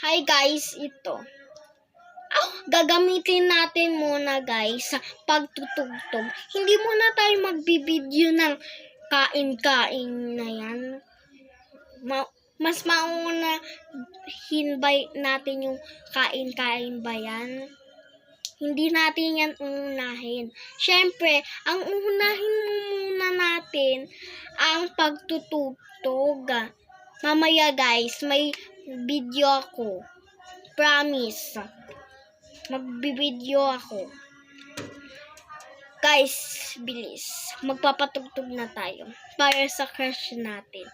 Hi guys, ito. Gagamitin natin muna guys sa pagtutugtog. Hindi muna tayo magbibideo ng kain-kain na yan. Mas maunahin ba natin yung kain-kain ba yan? Hindi natin yan unahin. Siyempre, ang unahin muna natin ang pagtutugtog. Mamaya guys, may video ako. Promise. Magbibideo ako. Guys, bilis. Magpapatugtog na tayo para sa crush natin.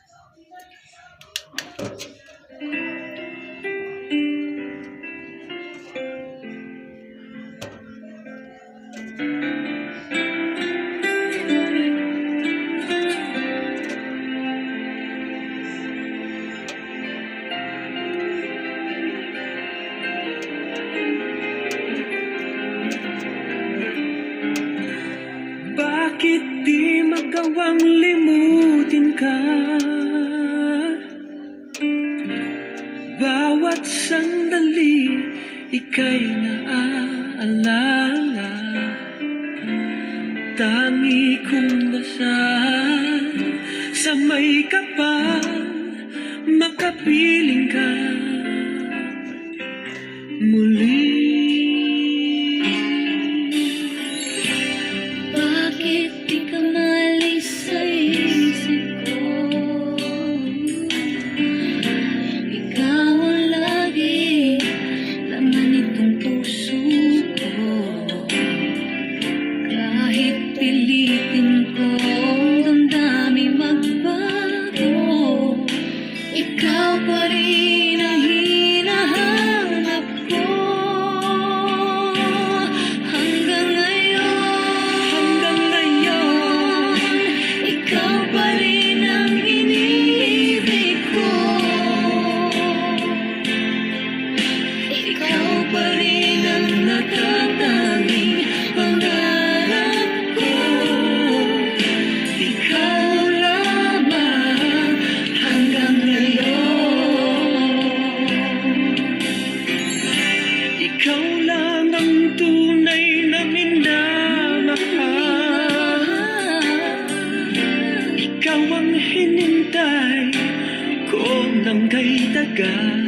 Bakit di magawang limutin ka? Bawat sandali ika'y naaalala. Tangi kong dasal sa may kapal, makapiling ka muli. Pilitin ko ang damdamin magbago, ikaw pa rin ang hinahanap ko. Hanggang ngayon, ikaw pa rin ang iniibig ko. Ikaw pa rin ang natatanging pangarap ko. Ikaw lamang hanggang ngayon. Ikaw lang ang tunay na minamahal. Ikaw ang hinintay ko ng kay tagal.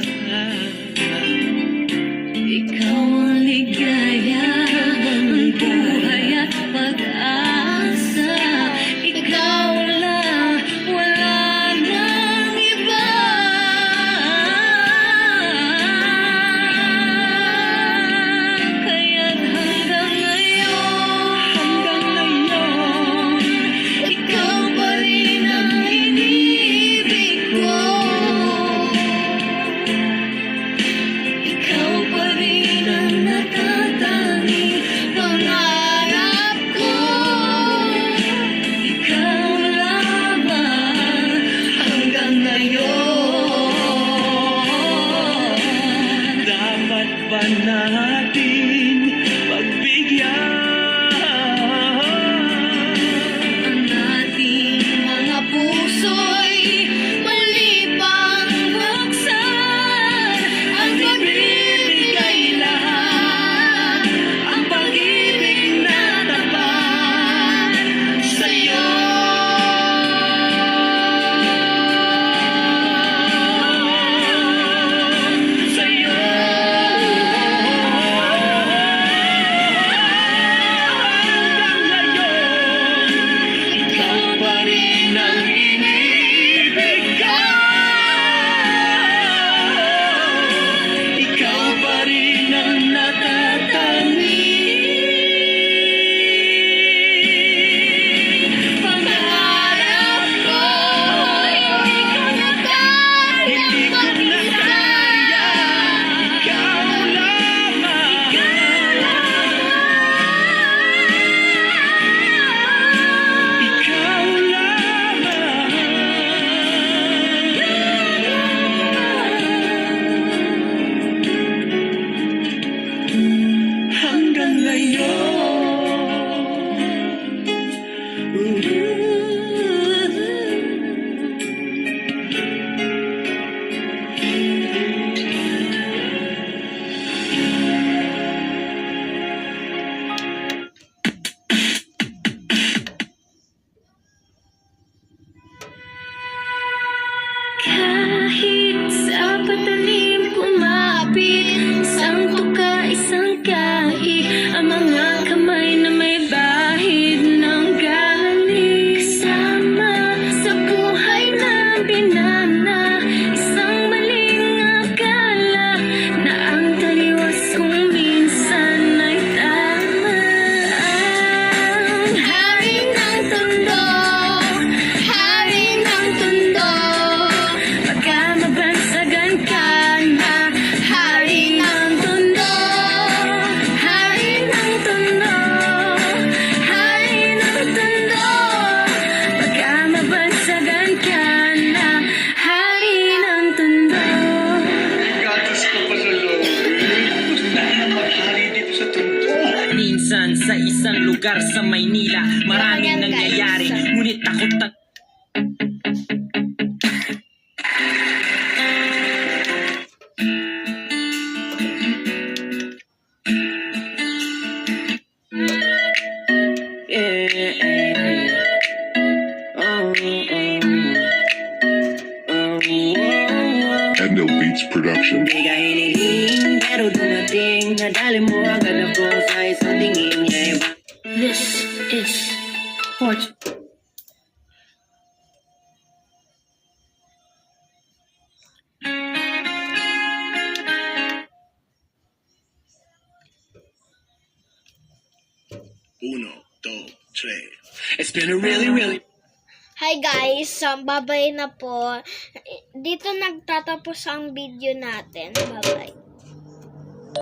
Ikaw ang ligaya, ang buhay at pag-asa. Ikaw lang, wala nang iba. Kaya't hanggang ngayon, ikaw pa rin ang iniibig ko. Ikaw pa rin ang natatanging pangarap ko. Ikaw lamang hanggang ngayon. Dapat ba natin pagbigyan Ang ating mga puso'y muli pang buksan. Ang nagbibigay lahat, ang pag-ibig na tapat sa'yo. Sa'yo. sa isang lugar sa Maynila. Maraming Yan, guys. nangyayari, ngunit takot na Endo Beats Production. Di ka hiniling, pero dumating. Nadali mo agad ako sa isang tingin niya iba. This is Fort. Uno, dos, tres. It's been a really Hi guys, babay na po. Dito nagtatapos ang video natin. Bye-bye.